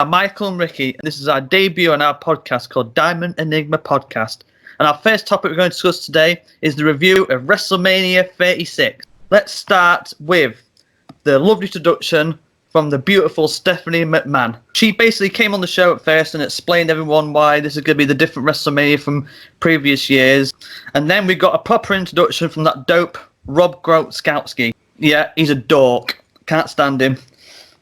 I'm Michael and Ricky, and this is our debut on our podcast called Diamond Enigma Podcast. And our first topic we're going to discuss today is the review of WrestleMania 36. Let's start with the lovely introduction from the beautiful Stephanie McMahon. She basically came on the show at first and explained to everyone why this is going to be the different WrestleMania from previous years. And then we got a proper introduction from that dope Rob Gronkowski. Yeah, he's a dork. Can't stand him.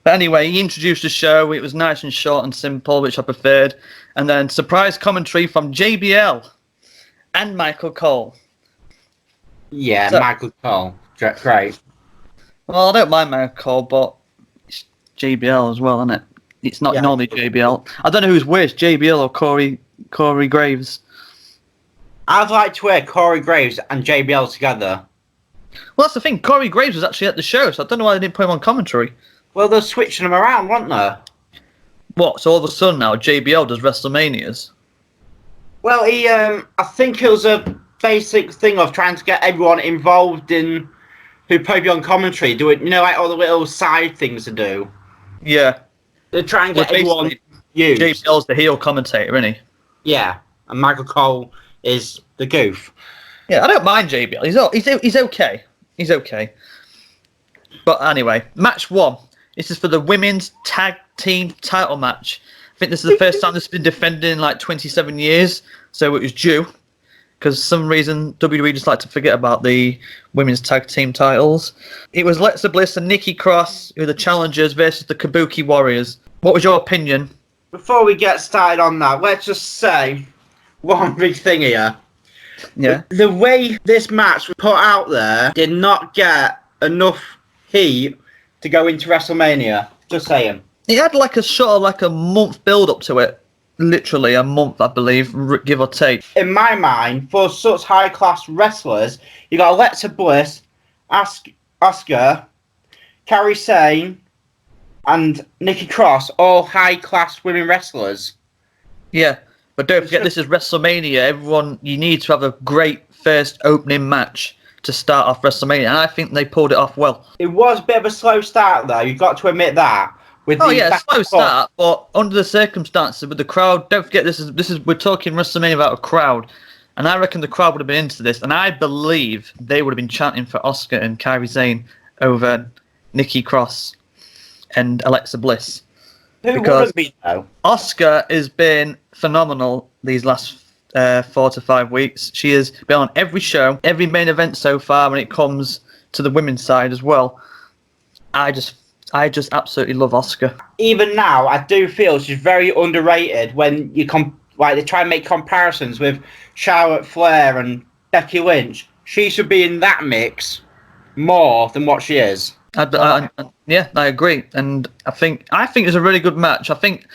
But anyway, he introduced the show. It was nice and short and simple, which I preferred. And then surprise commentary from JBL and Michael Cole. Yeah, so, Michael Cole. Great. Well, I don't mind Michael Cole, but it's JBL as well, isn't it? It's not normally JBL. I don't know who's worse, JBL or Corey Graves. I'd like to wear Corey Graves and JBL together. Well, that's the thing. Corey Graves was actually at the show, so I don't know why they didn't put him on commentary. Well, they're switching them around, weren't they? What? So all of a sudden now JBL does WrestleManias? Well, I think it was a basic thing of trying to get everyone involved in who probably on commentary, do it, like all the little side things to do. Yeah. They're trying to get everyone used. JBL's the heel commentator, isn't he? Yeah, and Michael Cole is the goof. Yeah, I don't mind JBL. He's okay. He's okay. But anyway, match 1. This is for the women's tag team title match. I think this is the first time this has been defended in like 27 years, so it was due. Because for some reason, WWE just like to forget about the women's tag team titles. It was Alexa Bliss and Nikki Cross, who are the challengers, versus the Kabuki Warriors. What was your opinion? Before we get started on that, let's just say one big thing here. Yeah. The way this match was put out there did not get enough heat to go into WrestleMania. Just saying. It had like a month build up to it. Literally a month, I believe, give or take. In my mind, for such high class wrestlers, you got Alexa Bliss, Asuka, Kairi Sane, and Nikki Cross, all high class women wrestlers. Yeah, but don't forget this is WrestleMania. Everyone, you need to have a great first opening match to start off WrestleMania, and I think they pulled it off well. It was a bit of a slow start, though. You've got to admit that. Slow start, but under the circumstances with the crowd, don't forget this is we're talking WrestleMania about a crowd, and I reckon the crowd would have been into this, and I believe they would have been chanting for Asuka and Kairi Sane over Nikki Cross and Alexa Bliss. Who wouldn't be though? Asuka has been phenomenal these last 4 to 5 weeks. She has been on every show, every main event so far when it comes to the women's side as well. I just absolutely love Asuka. Even now, I do feel she's very underrated when you they try and make comparisons with Charlotte Flair and Becky Lynch. She should be in that mix more than what she is. I agree, and I think it's a really good match. I think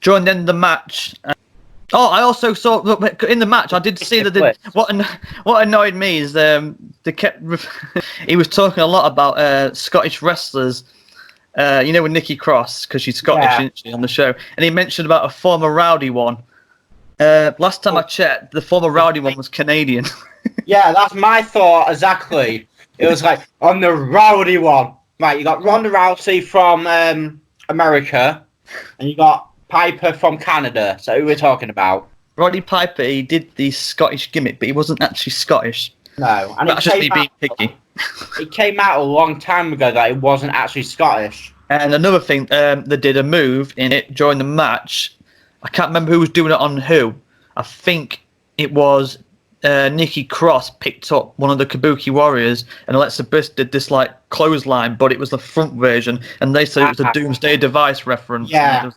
during the end of the match. I also saw in the match. I did see that. What annoyed me is they kept. He was talking a lot about Scottish wrestlers. With Nikki Cross, because she's Scottish, isn't she, on the show, and he mentioned about a former Rowdy one. Last time I checked, the former Rowdy one was Canadian. Yeah, that's my thought exactly. It was like on the Rowdy one. Right, you got Ronda Rousey from America, and you got Piper from Canada. So who we're talking about? Roddy Piper, he did the Scottish gimmick, but he wasn't actually Scottish. No, and that's just me being picky. It came out a long time ago that it wasn't actually Scottish. And another thing, they did a move in it during the match. I can't remember who was doing it on who. I think it was Nikki Cross picked up one of the Kabuki Warriors, and Alexa Bliss did this like clothesline, but it was the front version, and they said it was a Doomsday Device reference. Yeah.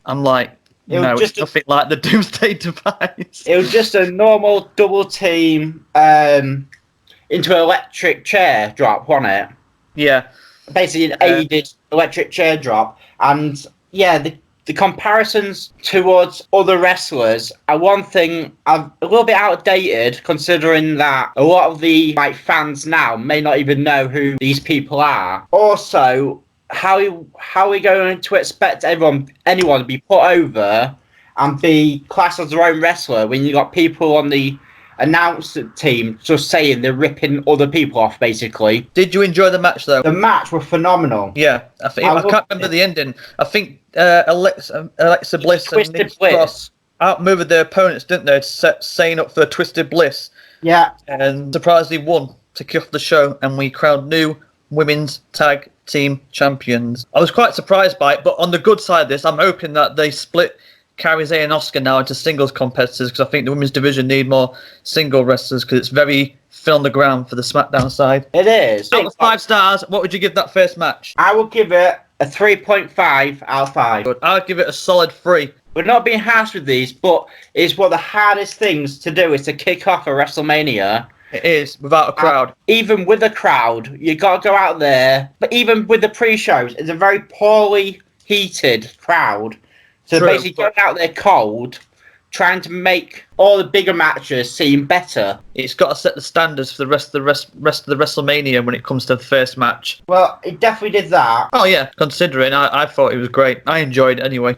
I'm like, no, it's nothing like the Doomsday Device. It was just a normal double team into an electric chair drop, wasn't it? Yeah. Basically an aided electric chair drop. And yeah, the comparisons towards other wrestlers are one thing a little bit outdated, considering that a lot of the fans now may not even know who these people are. Also, how are we going to expect anyone to be put over and be classed as their own wrestler when you got people on the announce team just saying they're ripping other people off, basically. Did you enjoy the match, though? The match was phenomenal. Yeah, I can't remember the ending. I think Alexa Bliss and Nikki Cross outmoved their opponents, didn't they? To set Zayn up for a Twisted Bliss. Yeah. And surprisingly won to kick off the show, and we crowned new women's tag team champions. I was quite surprised by it, but on the good side of this, I'm hoping that they split Kairi Sane and Asuka now into singles competitors, because I think the women's division need more single wrestlers, because it's very thin on the ground for the SmackDown side. It is. Out of 5 stars, what would you give that first match? I would give it a 3.5 out of 5. Good. I'd give it a solid 3. We're not being harsh with these, but it's one of the hardest things to do is to kick off a WrestleMania. It is, without a crowd. Even with a crowd, you got to go out there. But even with the pre-shows, it's a very poorly heated crowd. So True, basically going out there cold, trying to make all the bigger matches seem better. It's got to set the standards for the rest of the WrestleMania when it comes to the first match. Well, it definitely did that. Oh yeah, considering I thought it was great. I enjoyed it anyway.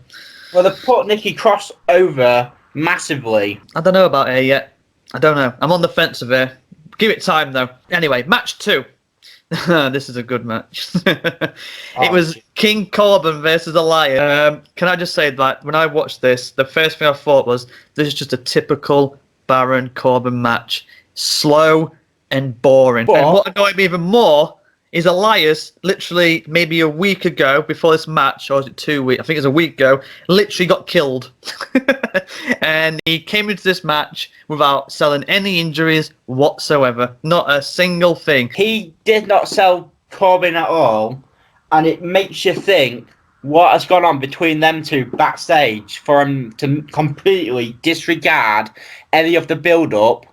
Well, they put Nikki Cross over massively. I don't know about her yet. I don't know. I'm on the fence of her. Give it time though. Anyway, match 2. This is a good match. It was King Corbin versus Elias. Can I just say that when I watched this, the first thing I thought was, this is just a typical Baron Corbin match. Slow and boring. But, and what annoyed me even more is Elias, literally maybe a week ago before this match, or was it 2 weeks? I think it was a week ago, literally got killed. And he came into this match without selling any injuries whatsoever. Not a single thing. He did not sell Corbin at all, and it makes you think what has gone on between them two backstage for him to completely disregard any of the build-up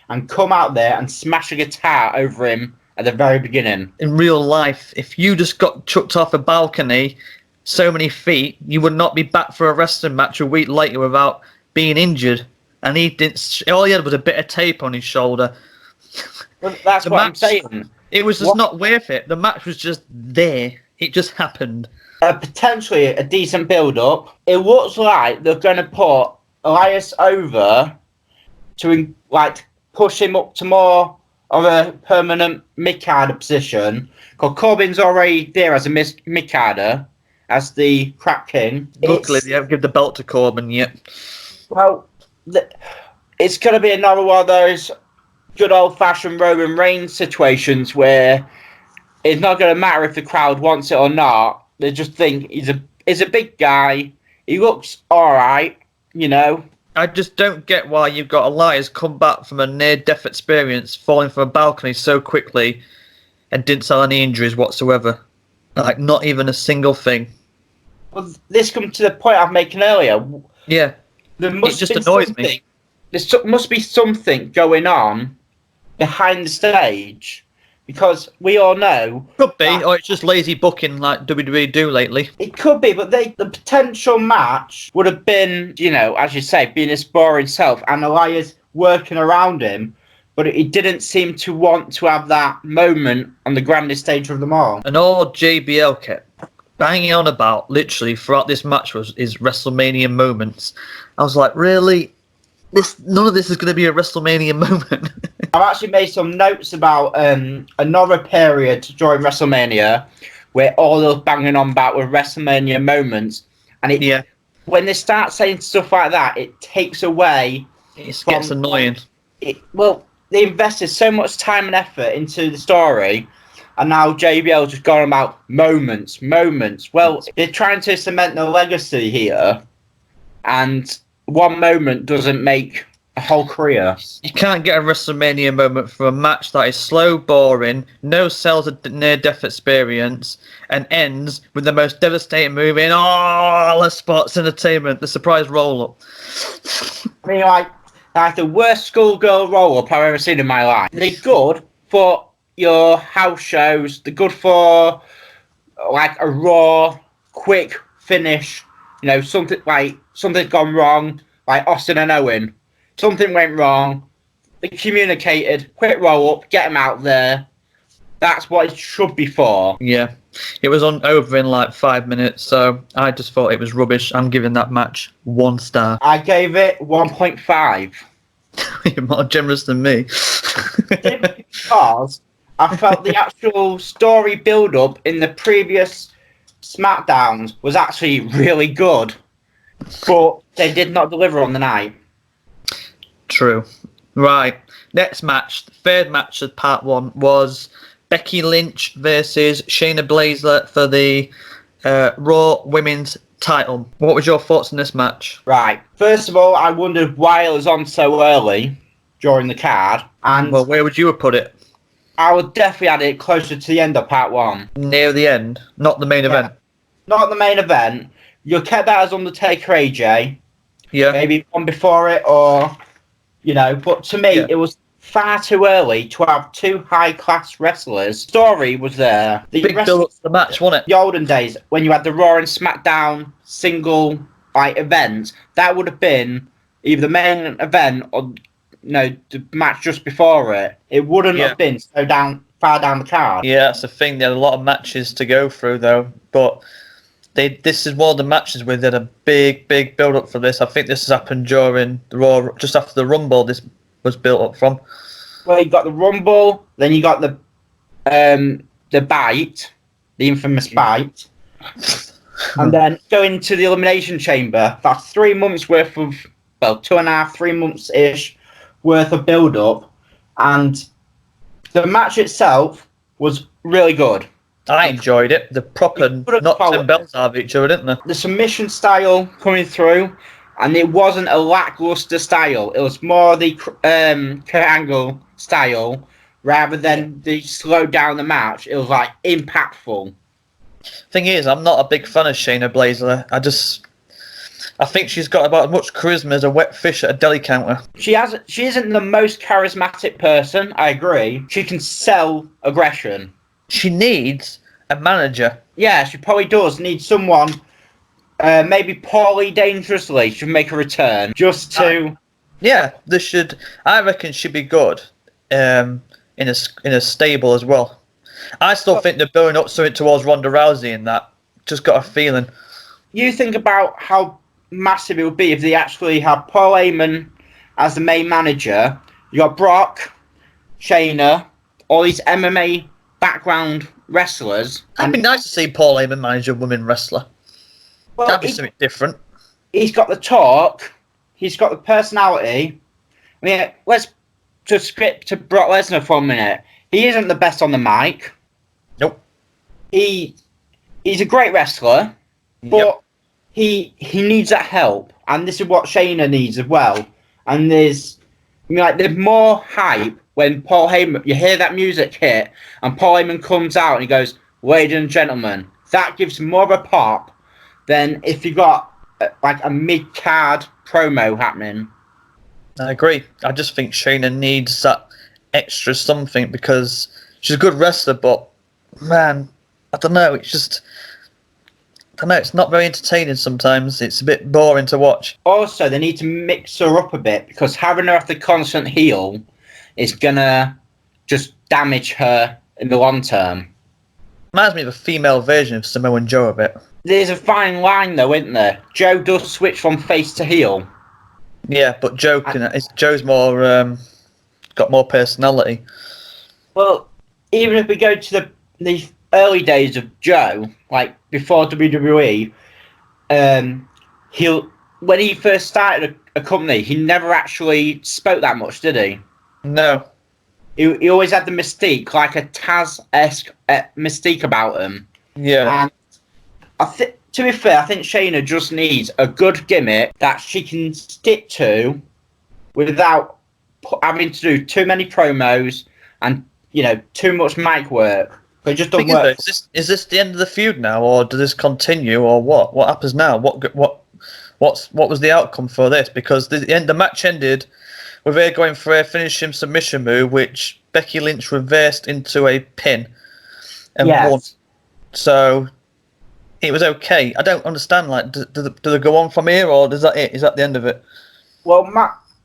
and come out there and smash a guitar over him at the very beginning. In real life, if you just got chucked off a balcony so many feet, you would not be back for a wrestling match a week later without being injured. And he didn't. All he had was a bit of tape on his shoulder. Well, that's what I'm saying. It was just not worth it. The match was just there. It just happened. Potentially a decent build-up. It looks like they're going to put Elias over to push him up to more of a permanent mid-carder position. Because Corbin's already there as a mid-carder, as the Crap King. Luckily, they haven't given the belt to Corbin yet. Well, it's going to be another one of those good old-fashioned Roman Reigns situations where it's not going to matter if the crowd wants it or not. They just think he's a big guy. He looks all right, you know. I just don't get why you've got Elias come back from a near-death experience, falling from a balcony so quickly, and didn't sell any injuries whatsoever. Like, not even a single thing. Well, this comes to the point I was making earlier. Yeah. It just annoys me. There must be something going on behind the stage, because we all know... Could be, or it's just lazy booking like WWE do lately. It could be, but the potential match would have been, you know, as you say, being his boring self, and Elias working around him, but he didn't seem to want to have that moment on the grandest stage of them all. And all JBL kept banging on about, literally, throughout this match is WrestleMania moments. I was like, really? None of this is going to be a WrestleMania moment. I've actually made some notes about another period during WrestleMania where all those banging on about were WrestleMania moments. And when they start saying stuff like that, it takes away... It gets annoying. They invested so much time and effort into the story, and now JBL just gone about moments. Well, they're trying to cement their legacy here, and one moment doesn't make a whole career. You can't get a WrestleMania moment from a match that is slow, boring, no sells a near-death experience, and ends with the most devastating move in all the sports entertainment, the surprise roll-up. I mean, like the worst schoolgirl roll-up I've ever seen in my life. They're good for your house shows. They're good for like a raw, quick finish. You know, something's gone wrong, like Austin and Owen. Something went wrong. They communicated, quick roll-up, get them out there. That's what it should be for. Yeah, it was over in like 5 minutes, so I just thought it was rubbish. I'm giving that match 1 star. I gave it 1.5. You're more generous than me. Because I felt the actual story build-up in the previous SmackDowns was actually really good, but they did not deliver on the night. True. Right. Next match, the third match of part 1 was Becky Lynch versus Shayna Baszler for the Raw Women's title. What was your thoughts on this match? Right. First of all, I wondered why it was on so early during the card, and Well, where would you have put it? I would definitely add it closer to the end of part 1. Near the end, not the main event. Not the main event. You'll keep that as Undertaker AJ. Yeah. Maybe one before it, or but to me, it was far too early to have two high-class wrestlers. Story was there. Big build up to the match, wasn't it? The olden days, when you had the Raw and SmackDown single events, that would have been either the main event or the match just before it. It wouldn't have been so far down the card. Yeah, that's the thing. They had a lot of matches to go through, though. But this is one of the matches where they had a big build up for this. I think this has happened during the Raw, just after the Rumble. This was built up from. Well, you got the Rumble, then you got the bite, the infamous bite, and then going to the Elimination Chamber. That's 3 months worth of, 2.5, 3 months ish worth of build up, and the match itself was really good. I enjoyed it. The proper knocked some belts out of each other, didn't they? The submission style coming through, and it wasn't a lackluster style. It was more the Kurt Angle style, rather than the slow down the match. It was like impactful. Thing is, I'm not a big fan of Shayna Baszler. I think she's got about as much charisma as a wet fish at a deli counter. She isn't the most charismatic person, I agree. She can sell aggression. She needs a manager. Yeah, she probably does need someone, maybe Paulie Dangerously should make a return, just to... Yeah, I reckon she'd be good in a stable as well. I still think they're building up something towards Ronda Rousey in that. Just got a feeling. You think about how massive it would be if they actually had Paul Heyman as the main manager. You got Brock, Shayna, all these MMA background wrestlers. It'd be nice to see Paul Heyman manage a women wrestler. Well, that'd be something different. He's got the talk. He's got the personality. I mean, let's just skip to Brock Lesnar for a minute. He isn't the best on the mic. Nope. He's a great wrestler, but he needs that help, and this is what Shayna needs as well. And there's more hype when Paul Heyman, you hear that music hit, and Paul Heyman comes out and he goes, "Ladies and gentlemen," that gives more of a pop than if you got a mid-card promo happening. I agree. I just think Shayna needs that extra something, because she's a good wrestler, but man, I don't know. It's not very entertaining sometimes. It's a bit boring to watch. Also, they need to mix her up a bit, because having her as the constant heel is gonna just damage her in the long term. Reminds me of a female version of Samoa Joe a bit. There's a fine line though, isn't there? Joe does switch from face to heel. Yeah, but Joe's more got more personality. Well, even if we go to the early days of Joe, like before WWE, when he first started a company, he never actually spoke that much, did he? No. He always had the mystique, like a Taz-esque mystique about him. Yeah. And to be fair, I think Shayna just needs a good gimmick that she can stick to without having to do too many promos and, too much mic work. But it just doesn't work. Is this the end of the feud now, or does this continue, or what? What happens now? What was the outcome for this? Because the match ended with her going for a finishing submission move, which Becky Lynch reversed into a pin and won. So it was okay. I don't understand. Like, do they go on from here, or is that it? Is that the end of it? Well,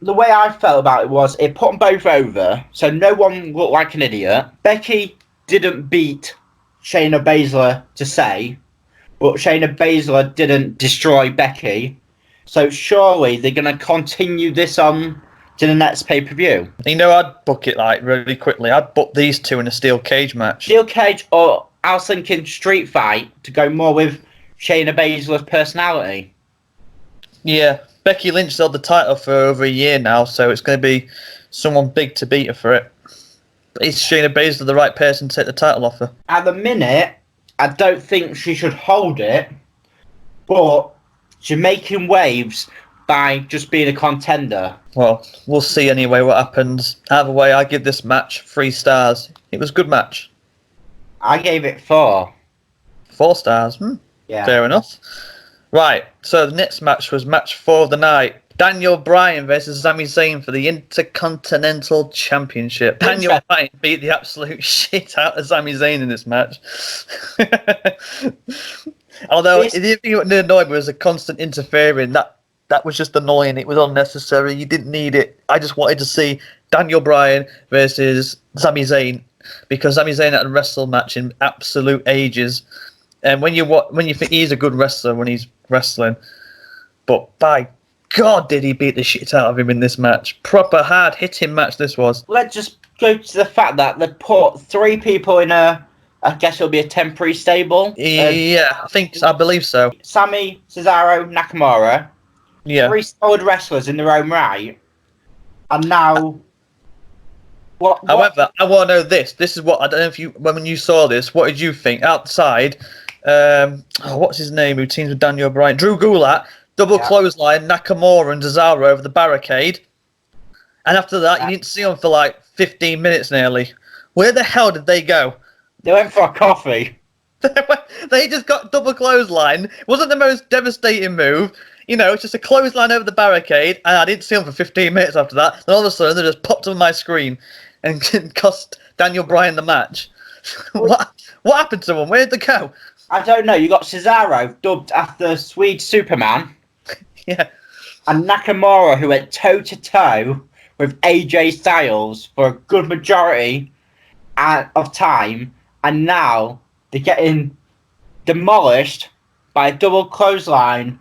the way I felt about it was it put them both over, so no one looked like an idiot. Becky didn't beat Shayna Baszler to say, but Shayna Baszler didn't destroy Becky. So surely they're going to continue this on to the next pay-per-view. You know, I'd book it like really quickly. I'd book these two in a steel cage match. Steel cage, or I was thinking street fight to go more with Shayna Baszler's personality. Yeah, Becky Lynch held the title for over a year now, so it's going to be someone big to beat her for it. Is Shayna Baszler the right person to take the title off her? At the minute, I don't think she should hold it, but she's making waves by just being a contender. Well, we'll see anyway what happens. Either way, I give this match 3 stars. It was a good match. I gave it 4. 4 stars? Yeah. Fair enough. Right, so the next match was match 4 of the night. Daniel Bryan versus Sami Zayn for the Intercontinental Championship. Daniel Bryan beat the absolute shit out of Sami Zayn in this match. Although, the thing that annoyed me was a constant interfering. That was just annoying. It was unnecessary. You didn't need it. I just wanted to see Daniel Bryan versus Sami Zayn, because Sami Zayn hadn't wrestled a match in absolute ages. And when you think he's a good wrestler when he's wrestling, but by God, did he beat the shit out of him in this match? Proper hard hitting match this was. Let's just go to the fact that they put 3 people in I guess it'll be a temporary stable. Yeah, I believe so. Sami, Cesaro, Nakamura. Yeah. 3 solid wrestlers in their own right. And now... What? However, I want to know this. This is what, I don't know if when you saw this, what did you think? Outside, what's his name who teams with Daniel Bryan? Drew Gulak, double clothesline, Nakamura and Cesaro over the barricade. And after that, you didn't see them for like 15 minutes nearly. Where the hell did they go? They went for a coffee. They just got double clothesline. It wasn't the most devastating move. You know, it's just a clothesline over the barricade, and I didn't see them for 15 minutes after that. Then all of a sudden, they just popped on my screen and cost Daniel Bryan the match. What happened to them? Where did they go? I don't know. You got Cesaro, dubbed after Swede Superman. Yeah. And Nakamura, who went toe-to-toe with AJ Styles for a good majority of time, and now they're getting demolished by a double clothesline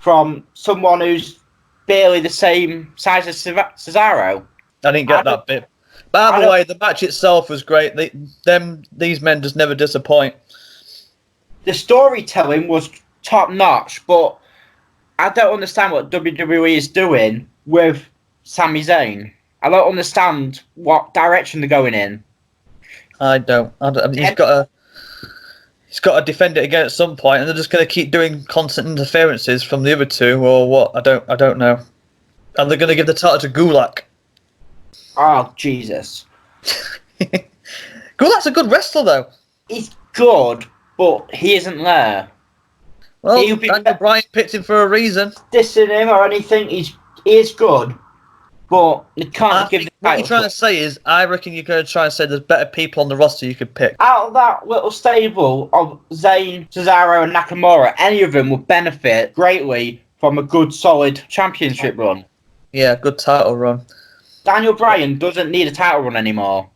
from someone who's barely the same size as Cesaro. I didn't get that bit. By the way, the match itself was great. These men just never disappoint. The storytelling was top-notch, but I don't understand what WWE is doing with Sami Zayn. I don't understand what direction they're going in. I don't. He's got to defend it again at some point, and they're just going to keep doing constant interferences from the other two, or what? I don't know. And they're going to give the title to Gulak. Oh, Jesus. Gulak's a good wrestler, though. He's good, but he isn't there. Well, Daniel Bryan picked him for a reason. Dissing him or anything, he is good, but you can't give the title. What you're trying to say is, I reckon you're going to try and say there's better people on the roster you could pick. Out of that little stable of Zayn, Cesaro, and Nakamura, any of them would benefit greatly from a good, solid championship run. Yeah, good title run. Daniel Bryan doesn't need a title run anymore.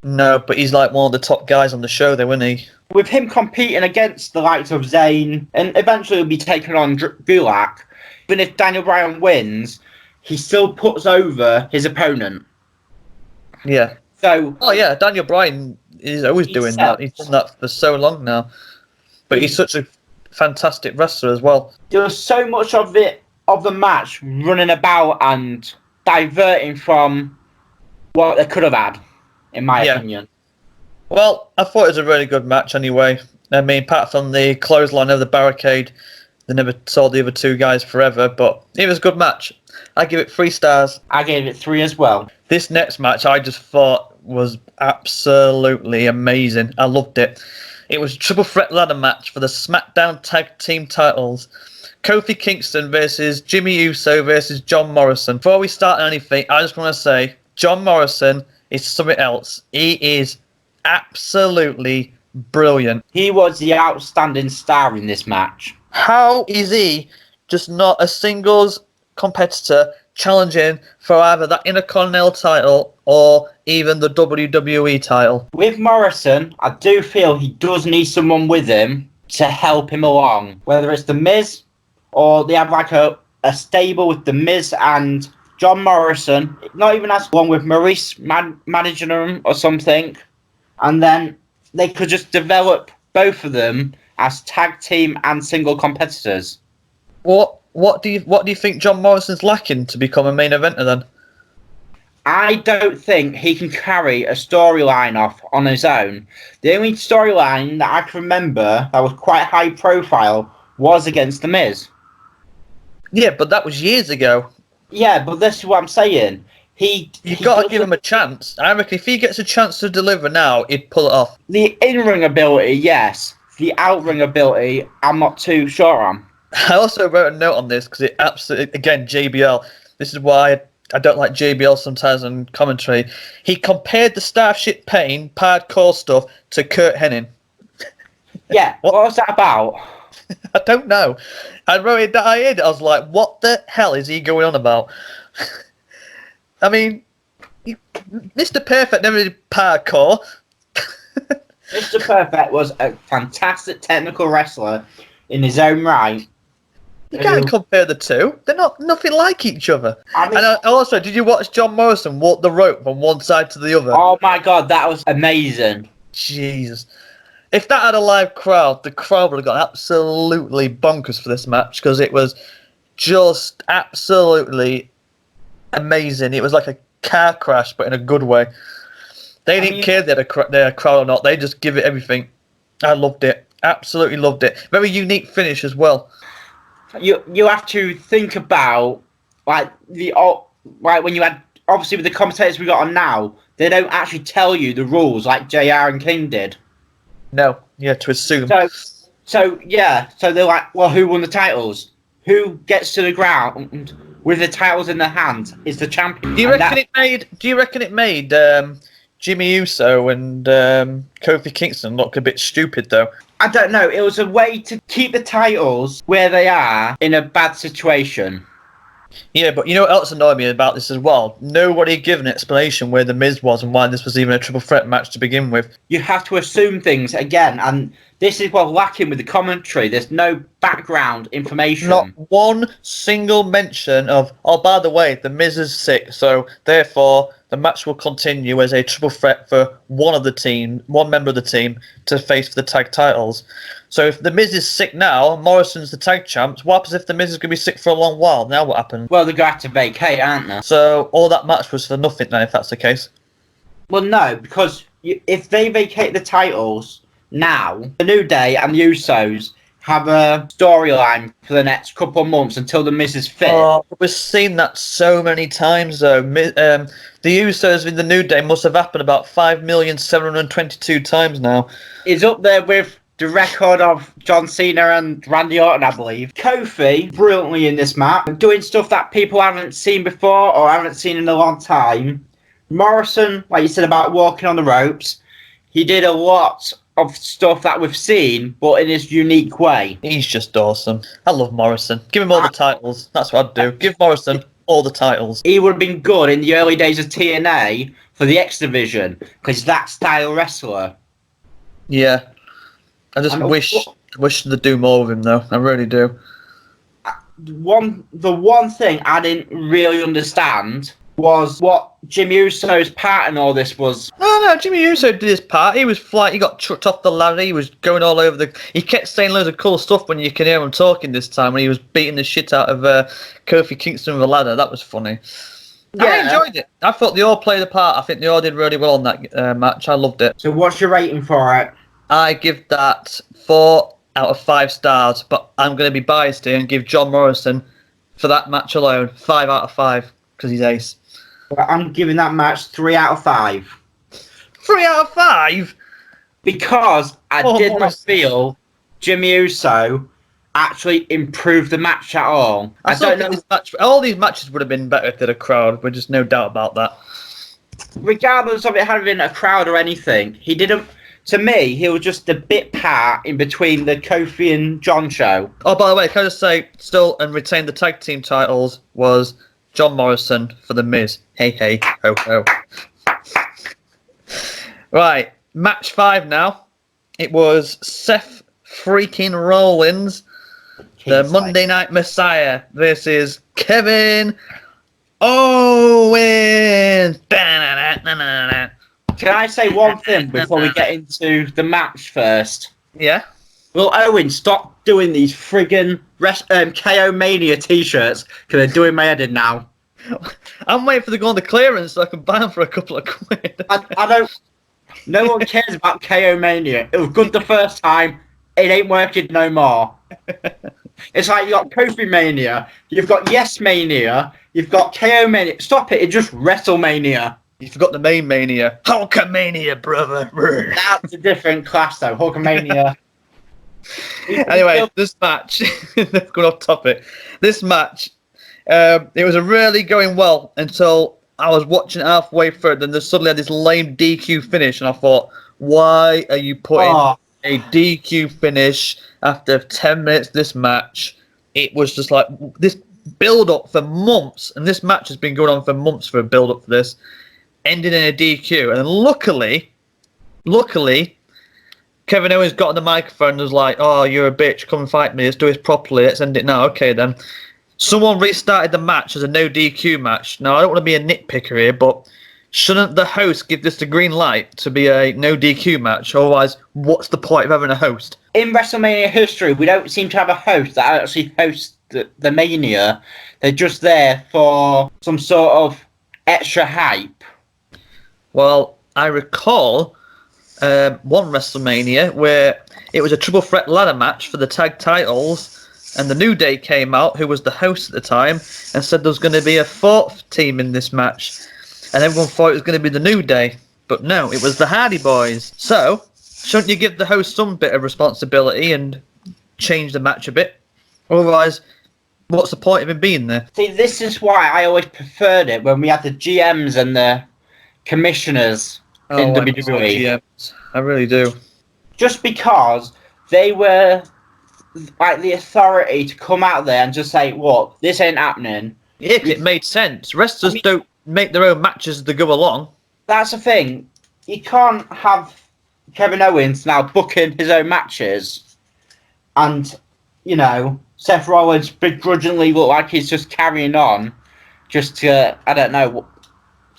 No, but he's like one of the top guys on the show, though, isn't he? With him competing against the likes of Zayn, and eventually he'll be taking on Gulak, even if Daniel Bryan wins, he still puts over his opponent. Yeah. So. Oh yeah, Daniel Bryan is always doing that. He's done that for so long now. But he's such a fantastic wrestler as well. There was so much of the match running about and diverting from what they could have had, in my opinion. Well, I thought it was a really good match anyway. I mean, apart from the clothesline of the barricade, they never saw the other two guys forever, but it was a good match. I give it 3 stars. I gave it 3 as well. This next match I just thought was absolutely amazing. I loved it. It was a triple threat ladder match for the SmackDown Tag Team titles. Kofi Kingston versus Jimmy Uso versus John Morrison. Before we start anything, I just want to say John Morrison is something else. He is absolutely brilliant. He was the outstanding star in this match. How is he just not a singles competitor challenging for either that Intercontinental title or even the WWE title? With Morrison, I do feel he does need someone with him to help him along. Whether it's The Miz or they have like a stable with The Miz and John Morrison, not even as one with Maurice managing them or something, and then they could just develop both of them as tag team and single competitors. What do you think John Morrison's lacking to become a main eventer then? I don't think he can carry a storyline off on his own. The only storyline that I can remember that was quite high profile was against The Miz. Yeah, but that was years ago. Yeah, but this is what I'm saying. You've got to give him a chance. I reckon if he gets a chance to deliver now, he'd pull it off. The in-ring ability, yes. The out-ring ability, I'm not too sure on. I also wrote a note on this because it absolutely, again, JBL. This is why I don't like JBL sometimes on commentary. He compared the Starship Pain, hardcore stuff, to Kurt Hennig. Yeah, what was that about? I don't know. I wrote it. I heard it. I was like, "What the hell is he going on about?" I mean, Mr. Perfect never did parkour. Mr. Perfect was a fantastic technical wrestler in his own right. You can't compare the two. They're nothing like each other. I mean, and also, did you watch John Morrison walk the rope from one side to the other? Oh my god, that was amazing. Jesus. If that had a live crowd, the crowd would have gone absolutely bonkers for this match because it was just absolutely amazing. It was like a car crash, but in a good way. They didn't care they had a crowd or not. They just give it everything. I loved it. Absolutely loved it. Very unique finish as well. You have to think about like when you had obviously with the commentators we got on now, they don't actually tell you the rules like JR and King did. No, you had to assume. So they're like, well, who won the titles? Who gets to the ground with the titles in their hand is the champion. Do you reckon it made Jimmy Uso and Kofi Kingston look a bit stupid though? I don't know. It was a way to keep the titles where they are in a bad situation. Yeah, but you know what else annoyed me about this as well? Nobody gave an explanation where The Miz was and why this was even a triple threat match to begin with. You have to assume things again, and this is what's lacking with the commentary. There's no background information. Not one single mention of, oh, by the way, The Miz is sick, so therefore the match will continue as a triple threat for one member of the team, to face for the tag titles. So if The Miz is sick now, and Morrison's the tag champ, what happens if The Miz is going to be sick for a long while? Now what happens? Well, they're going to have to vacate, aren't they? So all that match was for nothing then, if that's the case. Well, no, because if they vacate the titles now, the New Day and the Usos have a storyline for the next couple of months until The Miz is fit. Oh, we've seen that so many times though. The Usos in the New Day must have happened about 5,722 times now. Is up there with the record of John Cena and Randy Orton, I believe. Kofi, brilliantly in this match, doing stuff that people haven't seen before or haven't seen in a long time. Morrison, like you said about walking on the ropes, he did a lot of stuff that we've seen, but in his unique way. He's just awesome. I love Morrison. Give him all the titles. That's what I'd do. Give Morrison all the titles. He would have been good in the early days of TNA for the X Division, because that style wrestler. Yeah. I just wish they'd do more with him, though. I really do. The one thing I didn't really understand was what Jimmy Uso's part in all this was. No, Jimmy Uso did his part. He was he got chucked off the ladder. He was going all over he kept saying loads of cool stuff when you can hear him talking this time, when he was beating the shit out of Kofi Kingston with a ladder. That was funny. Yeah. I enjoyed it. I thought they all played a part. I think they all did really well on that match. I loved it. So what's your rating for it? I give that 4 out of 5 stars, but I'm going to be biased here and give John Morrison, for that match alone, 5 out of 5, because he's ace. Well, I'm giving that match 3 out of 5. 3 out of 5? Because I did not feel Jimmy Uso actually improved the match at all. I don't know. All these matches would have been better if they had a crowd, but just no doubt about that. Regardless of it having a crowd or anything, he didn't. To me, he was just a bit part in between the Kofi and John show. Oh, by the way, can I just say, still and retain the tag team titles was John Morrison for The Miz. Hey, hey, ho, ho. Right, match 5 now. It was Seth freaking Rollins, the Monday Night Messiah, versus Kevin Owens! Can I say one thing before we get into the match first? Yeah? Will Owen stop doing these friggin' KO Mania t-shirts? Because they're doing my head in now. I'm waiting for them to go on the clearance so I can buy them for a couple of quid. I don't... No one cares about KO Mania. It was good the first time. It ain't working no more. It's like you got Kofi Mania, you've got Yes Mania, you've got KO Mania. Stop it, it's just WrestleMania. You forgot the main mania. Hulkamania, brother. That's a different class though, Hulkamania. Anyway, this match, going off topic, this match, it was really going well until I was watching it halfway through, then they suddenly had this lame DQ finish, and I thought, why are you putting a DQ finish after 10 minutes of this match? It was just like this build-up for months, and this match has been going on for months for a build-up for this, ending in a DQ, and then luckily, Kevin Owens got on the microphone and was like, oh, you're a bitch, come and fight me, let's do this properly, let's end it now. Okay then. Someone restarted the match as a no DQ match. Now, I don't want to be a nitpicker here, but shouldn't the host give this the green light to be a no DQ match? Otherwise, what's the point of having a host? In WrestleMania history, we don't seem to have a host that actually hosts the Mania. They're just there for some sort of extra hype. Well, I recall one WrestleMania where it was a triple threat ladder match for the tag titles, and the New Day came out, who was the host at the time, and said there was going to be a fourth team in this match, and everyone thought it was going to be the New Day, but no, it was the Hardy Boys. So shouldn't you give the host some bit of responsibility and change the match a bit? Otherwise, what's the point of him being there? See, this is why I always preferred it when we had the GMs and the commissioners in WWE. I really do. Just because they were like the authority to come out there and just say, "What? This ain't happening." Yeah, it made sense. Wrestlers don't make their own matches as they go along. That's the thing. You can't have Kevin Owens now booking his own matches, and Seth Rollins begrudgingly look like he's just carrying on, just to I don't know.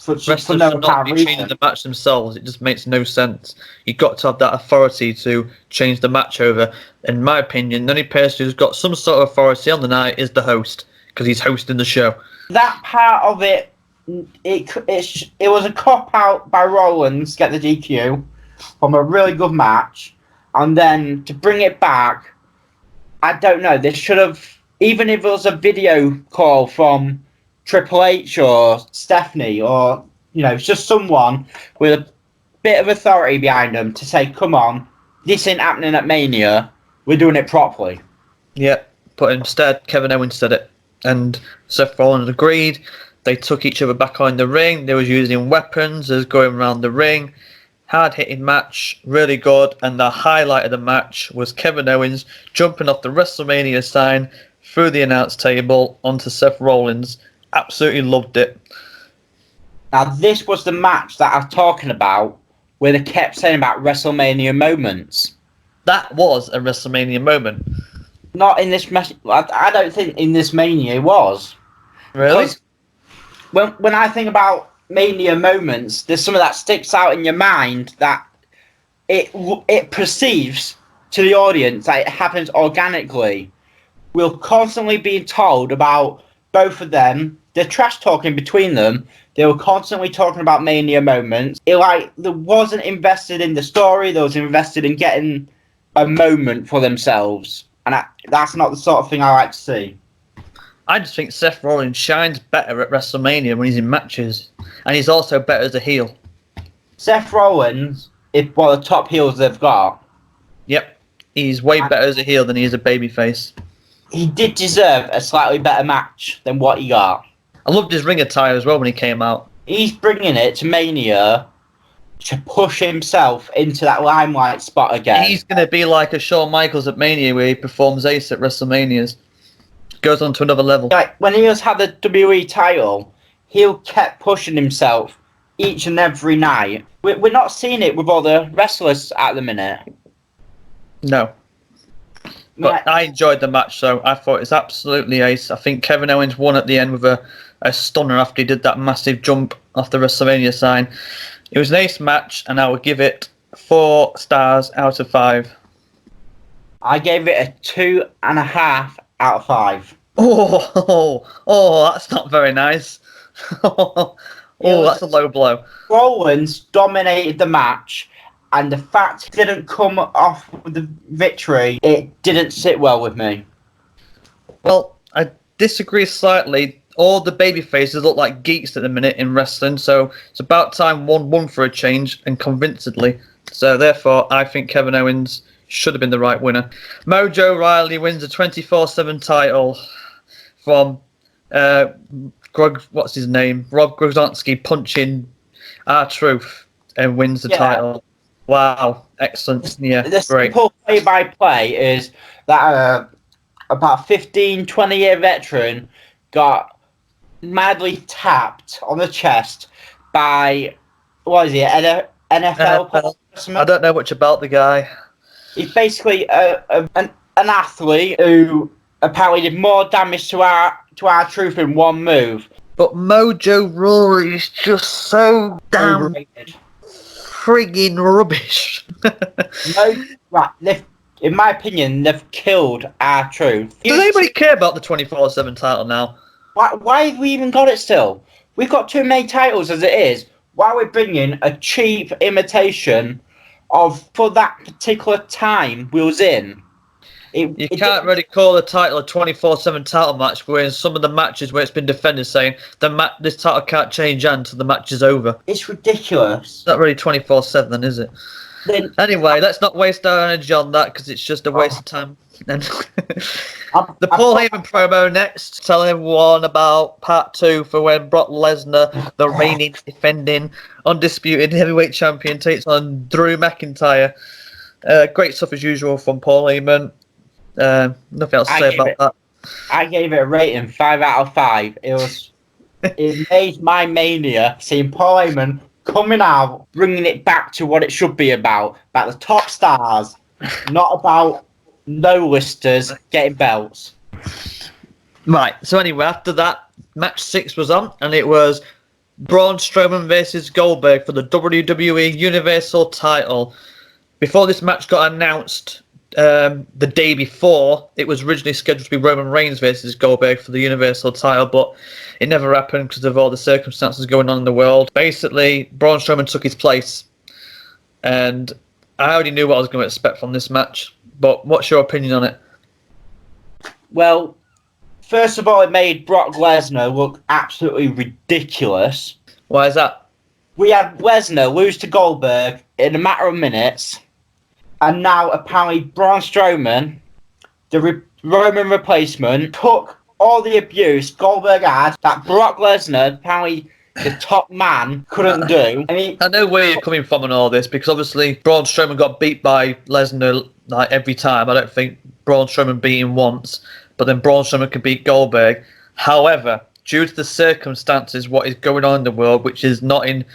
Wrestlers should not be changing the match themselves. It just makes no sense. You've got to have that authority to change the match over. In my opinion, the only person who's got some sort of authority on the night is the host, because he's hosting the show. That part of it was a cop-out by Rollins to get the DQ from a really good match, and then to bring it back, I don't know, they should have, even if it was a video call from Triple H or Stephanie or, just someone with a bit of authority behind them to say, come on, this ain't happening at Mania, we're doing it properly. Yeah, but instead, Kevin Owens said it, and Seth Rollins agreed. They took each other back on the ring. They was using weapons as going around the ring. Hard-hitting match, really good, and the highlight of the match was Kevin Owens jumping off the WrestleMania sign through the announce table onto Seth Rollins. Absolutely loved it. Now, this was the match that I was talking about where they kept saying about WrestleMania moments. That was a WrestleMania moment. Not in this match. I don't think in this Mania it was. Really? When I think about Mania moments, there's some of that sticks out in your mind that it perceives to the audience that it happens organically. We're constantly being told about both of them. They're trash talking between them. They were constantly talking about Mania moments. There wasn't invested in the story. They was invested in getting a moment for themselves, and that's not the sort of thing I like to see. I just think Seth Rollins shines better at WrestleMania when he's in matches, and he's also better as a heel. Seth Rollins is one of the top heels they've got. Yep, he's way better as a heel than he is a babyface. He did deserve a slightly better match than what he got. I loved his ring attire as well when he came out. He's bringing it to Mania to push himself into that limelight spot again. He's going to be like a Shawn Michaels at Mania where he performs Ace at WrestleManias. Goes on to another level. Like when he has had the WWE title, he kept pushing himself each and every night. We're not seeing it with all the wrestlers at the minute. No. But I enjoyed the match, so I thought it's absolutely ace. I think Kevin Owens won at the end with a a stunner after he did that massive jump off the WrestleMania sign. It was an ace match, and I would give it 4 stars out of 5. I gave it a 2.5 out of 5. Oh, that's not very nice. That's a low blow. Rollins dominated the match, and the fact he didn't come off with the victory, it didn't sit well with me. Well, I disagree slightly. All the baby faces look like geeks at the minute in wrestling, so it's about time one won for a change, and convincingly. So therefore, I think Kevin Owens should have been the right winner. Mojo Rawley wins the 24/7 title from what's his name? Rob Grodzonski punching R-Truth and wins the title. Wow, excellent. Yeah, the great. simple play-by-play is that about 15, 20-year veteran got madly tapped on the chest by, what is he, NFL? I don't know much about the guy. He's basically an athlete who apparently did more damage to our truth in one move. But Mojo Rawley is just so damn Overrated. frigging rubbish. In my opinion, they've killed our truth. Does anybody care about the 24/7 title now? Why have we even got it still? We've got too many titles as it is. Why are we bringing a cheap imitation of, for that particular time we was in? You can't really call the title a 24/7 title match, where in some of the matches where it's been defended saying this title can't change until the match is over. It's ridiculous. It's not really 24/7, is it? Anyway, let's not waste our energy on that because it's just a waste of time. The Paul Heyman promo next, telling everyone about part 2 for when Brock Lesnar, the reigning, defending, undisputed heavyweight champion, takes on Drew McIntyre. Great stuff as usual from Paul Heyman. Nothing else to say about that. I gave it a rating 5 out of 5. It made my mania seeing Paul Heyman coming out, bringing it back to what it should be about the top stars, not about no-listers getting belts. Right, so anyway, after that, match 6 was on, and it was Braun Strowman versus Goldberg for the WWE Universal title. Before this match got announced, the day before, it was originally scheduled to be Roman Reigns versus Goldberg for the Universal title, but it never happened because of all the circumstances going on in the world. Basically, Braun Strowman took his place, and I already knew what I was going to expect from this match, but what's your opinion on it? Well, first of all, it made Brock Lesnar look absolutely ridiculous. Why is that? We had Lesnar lose to Goldberg in a matter of minutes, and now apparently Braun Strowman, the Roman replacement, took all the abuse Goldberg had that Brock Lesnar, apparently the top man, couldn't do. I know where you're coming from on all this, because obviously Braun Strowman got beat by Lesnar like every time. I don't think Braun Strowman beat him once, but then Braun Strowman could beat Goldberg. However, due to the circumstances, what is going on in the world, which is not in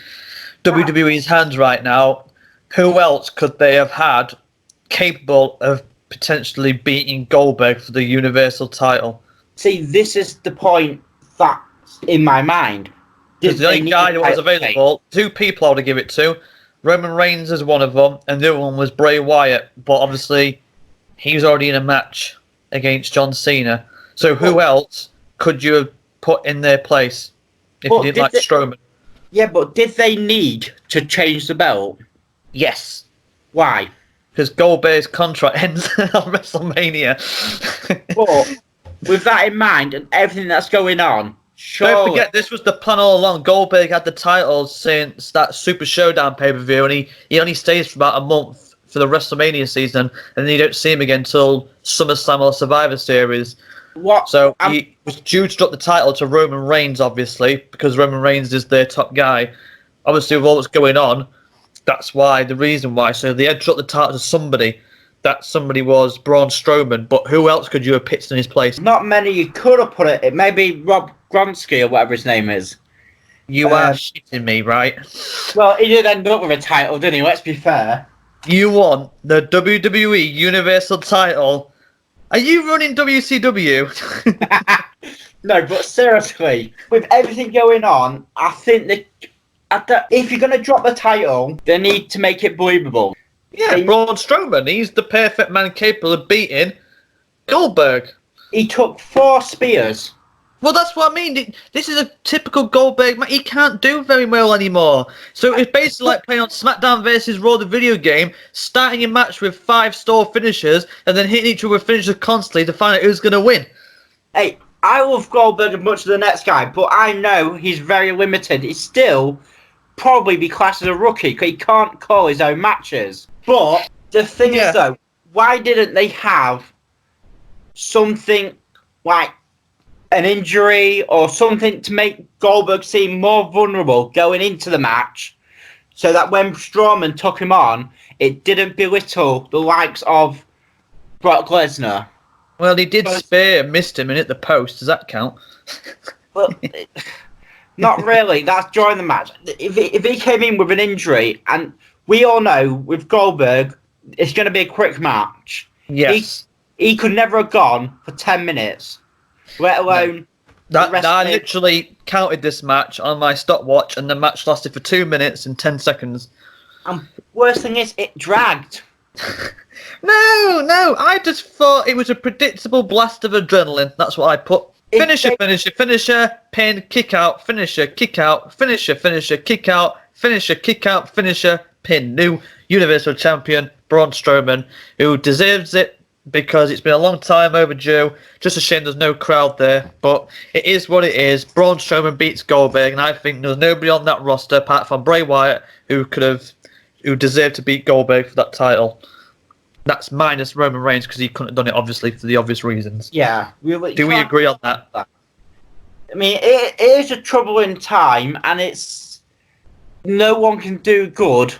WWE's hands right now, who else could they have had capable of potentially beating Goldberg for the Universal title? See, this is the point that's in my mind. Because the only guy that was available, 2 people I would give it to. Roman Reigns is one of them, and the other one was Bray Wyatt. But obviously, he was already in a match against John Cena. So who else could you have put in their place if you didn't like Strowman? Yeah, but did they need to change the belt? Yes. Why? Because Goldberg's contract ends on WrestleMania. But with that in mind and everything that's going on, surely... Don't forget, this was the plan all along. Goldberg had the title since that Super Showdown pay-per-view, and he only stays for about a month for the WrestleMania season, and then you don't see him again until SummerSlam or Survivor Series. What? So he was due to drop the title to Roman Reigns, obviously, because Roman Reigns is their top guy. Obviously, with all that's going on, that's why, the reason why. So they had dropped the title to somebody. That somebody was Braun Strowman, but who else could you have picked in his place? Not many you could have put it. It may be Rob Gronsky or whatever his name is. You are shitting me, right? Well, he did end up with a title, didn't he? Let's be fair. You won the WWE Universal title Are you running WCW? No, but seriously, with everything going on, I think that if you're going to drop the title, they need to make it believable. Yeah, Braun Strowman. He's the perfect man capable of beating Goldberg. He took 4 spears. Well, that's what I mean. This is a typical Goldberg match. He can't do very well anymore. So it's basically like playing on SmackDown versus Raw, the video game, starting your match with 5-star finishers and then hitting each other with finishers constantly to find out who's going to win. Hey, I love Goldberg as much as the next guy, but I know he's very limited. He's still probably be classed as a rookie because he can't call his own matches. But the thing is, though, why didn't they have something like an injury or something to make Goldberg seem more vulnerable going into the match so that when Strowman took him on, it didn't belittle the likes of Brock Lesnar? Well, he did spear and missed him and hit the post. Does that count? Well, not really. That's during the match. If he came in with an injury, and we all know with Goldberg, it's going to be a quick match. Yes. He could never have gone for 10 minutes, let alone... I literally counted this match on my stopwatch, and the match lasted for 2 minutes and 10 seconds. And worst thing is, it dragged. No, I just thought it was a predictable blast of adrenaline. That's what I put. Finisher, pin, kick out, finisher, kick out, finisher, kick out, finisher, kick out, finisher, pin. New Universal Champion, Braun Strowman, who deserves it because it's been a long time overdue. Just a shame there's no crowd there, but it is what it is. Braun Strowman beats Goldberg, and I think there's nobody on that roster apart from Bray Wyatt who deserved to beat Goldberg for that title. That's minus Roman Reigns because he couldn't have done it, obviously, for the obvious reasons. Yeah. Do we agree on that? I mean, it is a troubling time, and it's... No one can do good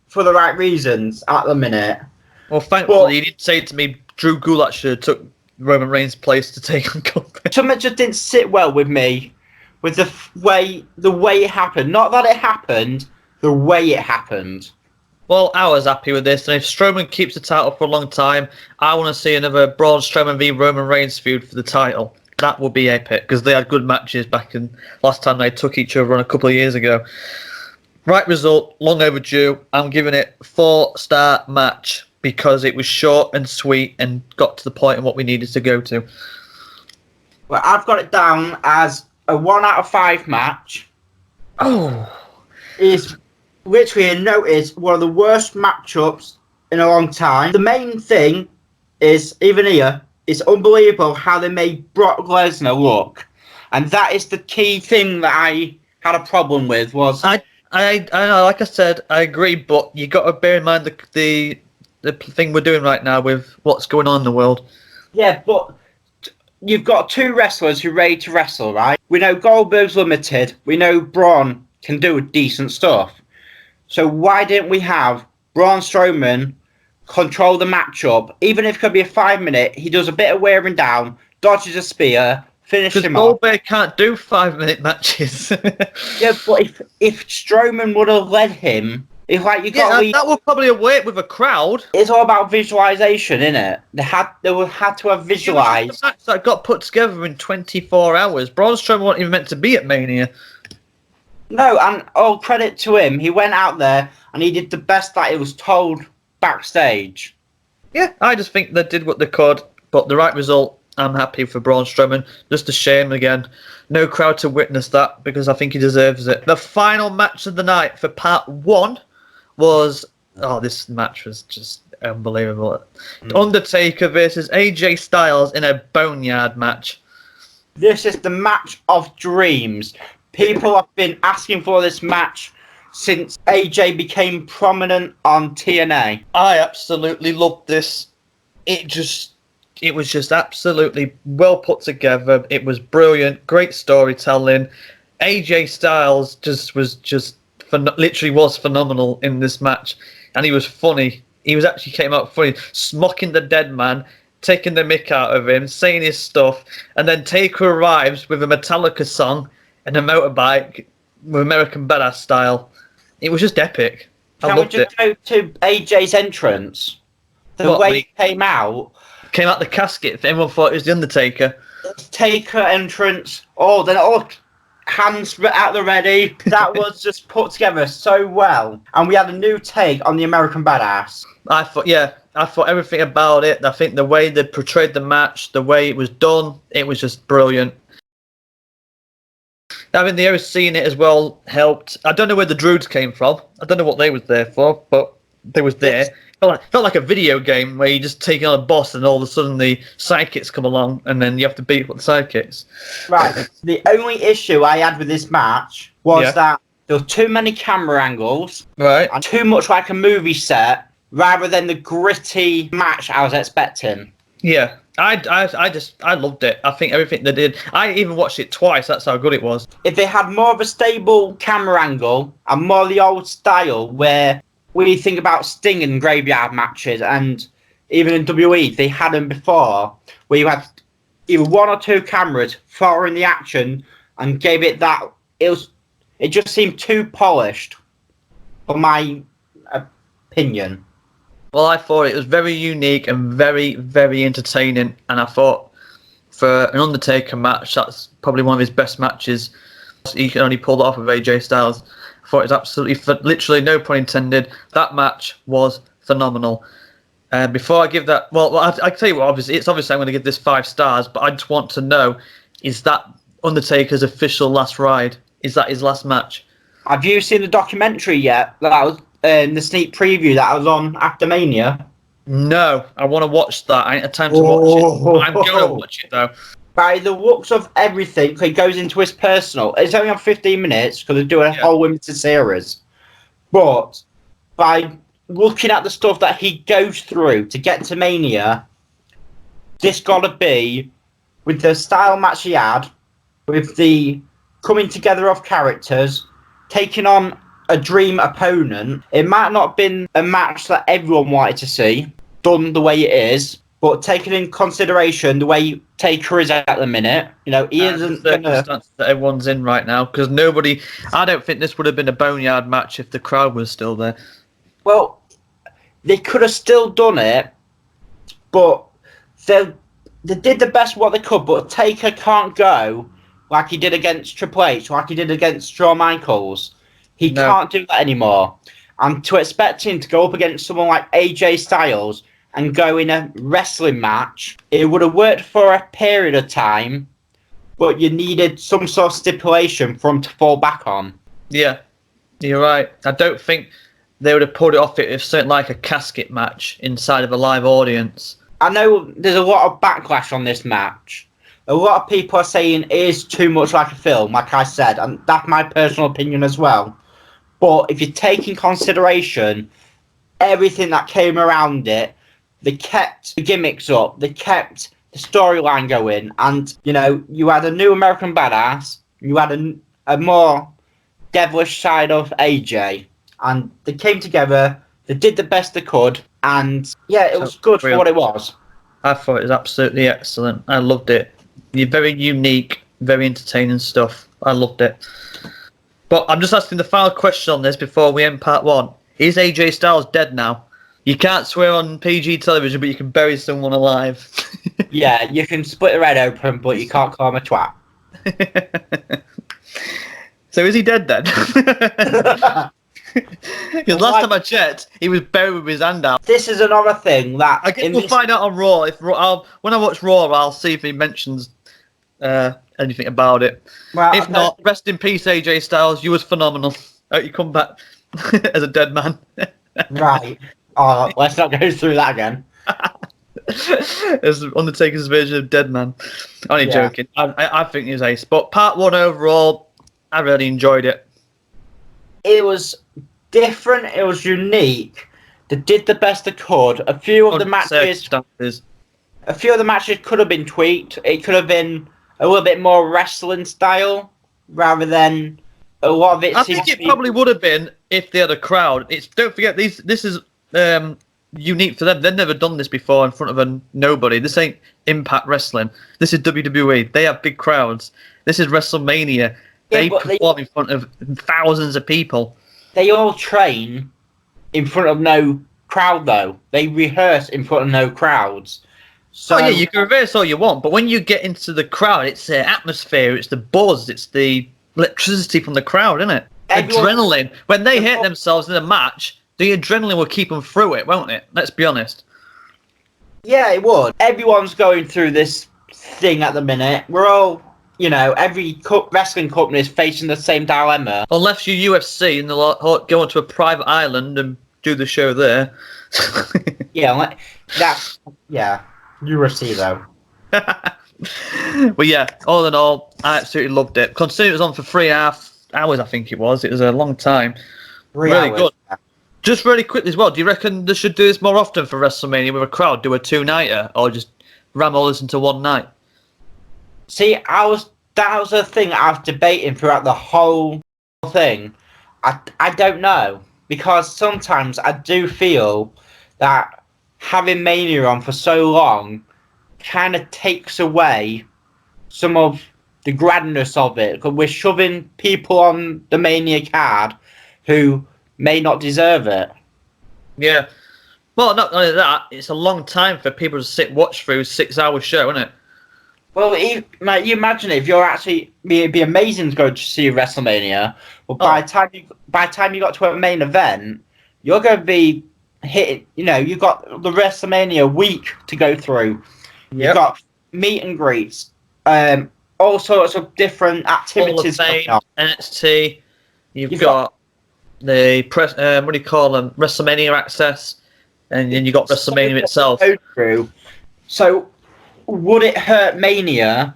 for the right reasons at the minute. Well, thankfully, you didn't say to me Drew Gulak should have took Roman Reigns' place to take on Goldberg. Something just didn't sit well with me with the way it happened. Not that it happened, the way it happened. Well, I was happy with this, and if Strowman keeps the title for a long time, I want to see another Braun Strowman v Roman Reigns feud for the title. That would be epic, because they had good matches back in last time they took each other on a couple of years ago. Right result, long overdue. I'm giving it 4-star match because it was short and sweet and got to the point of what we needed to go to. Well, I've got it down as a 1 out of 5 match. Oh. Is literally noticed one of the worst matchups in a long time. The main thing is, even here, it's unbelievable how they made Brock Lesnar look. And that is the key thing that I had a problem with. Was I know, like I said, I agree, but you got to bear in mind the thing we're doing right now with what's going on in the world. Yeah, but you've got 2 wrestlers who are ready to wrestle, right? We know Goldberg's limited. We know Braun can do decent stuff. So why didn't we have Braun Strowman control the matchup? Even if it could be a 5-minute, he does a bit of wearing down, dodges a spear, finishes him off. Goldberg can't do 5-minute matches. Yeah, but if Strowman would have led him, that would probably have worked with a crowd. It's all about visualization, isn't it? They had to have visualized. It was just a match that got put together in 24 hours. Braun Strowman wasn't even meant to be at Mania. No, and all credit to him. He went out there and he did the best that he was told backstage. Yeah, I just think they did what they could, but the right result, I'm happy for Braun Strowman. Just a shame, again, no crowd to witness that because I think he deserves it. The final match of the night for part 1 was... Oh, this match was just unbelievable. Undertaker versus AJ Styles in a boneyard match. This is the match of dreams. People have been asking for this match since AJ became prominent on TNA. I absolutely loved this. It was just absolutely well put together. It was brilliant, great storytelling. AJ Styles literally was phenomenal in this match, and he was funny. He actually came out funny, smocking the dead man, taking the mick out of him, saying his stuff, and then Taker arrives with a Metallica song and a motorbike with American Badass style. It was just epic. I loved it. Can we just go to AJ's entrance? The way he came out, came out the casket. Everyone thought it was the Undertaker. Taker entrance. Oh, then hands out the ready. That was just put together so well, and we had a new take on the American Badass. I thought everything about it. I think the way they portrayed the match, the way it was done, it was just brilliant. Having the host seeing it as well helped. I don't know where the Druids came from. I don't know what they was there for, but they was there. Felt like a video game where you just take on a boss and all of a sudden the sidekicks come along and then you have to beat up the sidekicks. Right. The only issue I had with this match was that there were too many camera angles. Right. And too much like a movie set rather than the gritty match I was expecting. Yeah. I loved it. I think everything they did. I even watched it twice. That's how good it was. If they had more of a stable camera angle and more of the old style where we think about Sting and graveyard matches, and even in WWE, they had them before, where you had either one or two cameras following the action and gave it that. It just seemed too polished, for my opinion. Well, I thought it was very unique and very, very entertaining. And I thought for an Undertaker match, that's probably one of his best matches. He can only pull it off with AJ Styles. I thought it was absolutely, literally, no pun intended, that match was phenomenal. Before I give that, well, I tell you what, obviously I'm going to give this 5 stars, but I just want to know, is that Undertaker's official last ride? Is that his last match? Have you seen the documentary yet? That was the sneak preview that was on after Mania. No, I want to watch that. I ain't had time to watch it. I'm going to watch it though. By the looks of everything, he goes into his personal. It's only on 15 minutes because they're doing a whole limited series. But by looking at the stuff that he goes through to get to Mania, this got to be, with the style match he had, with the coming together of characters, taking on a dream opponent. It might not have been a match that everyone wanted to see, done the way it is, but taking in consideration the way Taker is at the minute, he isn't the circumstances that everyone's in right now, because I don't think this would have been a boneyard match if the crowd was still there. Well, they could have still done it, but they did the best what they could, but Taker can't go like he did against Triple H, like he did against Shawn Michaels. He can't do that anymore. And to expect him to go up against someone like AJ Styles and go in a wrestling match, it would have worked for a period of time, but you needed some sort of stipulation for him to fall back on. Yeah, you're right. I don't think they would have pulled it off if something like a casket match inside of a live audience. I know there's a lot of backlash on this match. A lot of people are saying it is too much like a film, like I said, and that's my personal opinion as well. But if you take in consideration everything that came around it, they kept the gimmicks up, they kept the storyline going, and, you had a new American Badass, you had a more devilish side of AJ, and they came together, they did the best they could, and, it was good for what it was. I thought it was absolutely excellent. I loved it. Very unique, very entertaining stuff. I loved it. But I'm just asking the final question on this before we end part 1. Is AJ Styles dead now? You can't swear on PG television, but you can bury someone alive. Yeah, you can split their head open, but you can't call him a twat. So is he dead then? Because last time I checked, he was buried with his hand out. This is another thing that... I guess we'll find out on Raw. When I watch Raw, I'll see if he mentions anything about it. Well, if not, rest in peace, AJ Styles. You was phenomenal. You come back as a dead man. Right. Oh, let's not go through that again. As Undertaker's version of Dead Man. Only joking. I think he was ace. But part 1 overall, I really enjoyed it. It was different. It was unique. They did the best they could. A few of the matches could have been tweaked. It could have been a little bit more wrestling style rather than a lot of it. I think it probably would have been if they had a crowd. Don't forget this is unique for them. They've never done this before in front of nobody. This ain't Impact Wrestling. This is WWE. They have big crowds. This is WrestleMania. They perform in front of thousands of people. They all train in front of no crowd, though. They rehearse in front of no crowds. So, Oh yeah, you can reverse all you want, but when you get into the crowd, it's the atmosphere, it's the buzz, it's the electricity from the crowd, isn't it? Adrenaline. When they hit themselves in a match, the adrenaline will keep them through it, won't it? Let's be honest. Yeah, it would. Everyone's going through this thing at the minute. We're all, every wrestling company is facing the same dilemma. Unless you're UFC and they'll go onto a private island and do the show there. Yeah, UFC though. But yeah, all in all, I absolutely loved it. Considering it was on for 3.5 hours, I think it was. It was a long time. 3 really hours. Good. Just really quickly as well, do you reckon they should do this more often for WrestleMania with a crowd? Do a 2-nighter or just ram all this into one night? See, that was a thing I was debating throughout the whole thing. I don't know, because sometimes I do feel that having Mania on for so long kind of takes away some of the grandness of it, because we're shoving people on the Mania card who may not deserve it. Yeah. Well, not only that, it's a long time for people to watch through a 6-hour show, isn't it? Well, you imagine if you're actually, it'd be amazing to go to see WrestleMania, but by the time you got to a main event, you're going to be hitting. You've got the WrestleMania week to go through. Yep. You've got meet and greets, all sorts of different activities. Hall of Fame, NXT. You've got the press. What do you call them? WrestleMania access, and then you got WrestleMania itself. So, would it hurt Mania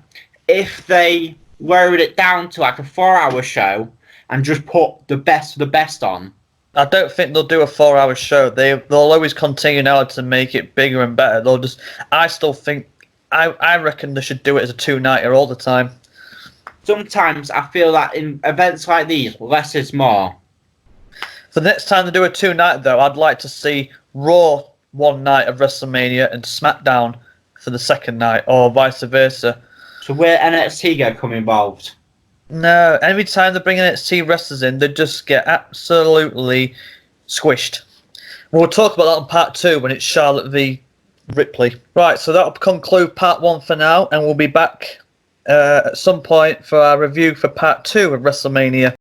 if they lowered it down to like a 4-hour show and just put the best of the best on? I don't think they'll do a 4-hour show. They'll always continue now to make it bigger and better. I still think. I reckon they should do it as a 2-nighter all the time. Sometimes I feel that in events like these, less is more. For the next time they do a 2-nighter, though, I'd like to see Raw one night of WrestleMania and SmackDown for the second night, or vice versa. So where NXT going to come involved? No, every time they bring NXT wrestlers in, they just get absolutely squished. We'll talk about that on part 2 when it's Charlotte v Ripley. Right, so that'll conclude part 1 for now, and we'll be back at some point for our review for part 2 of WrestleMania.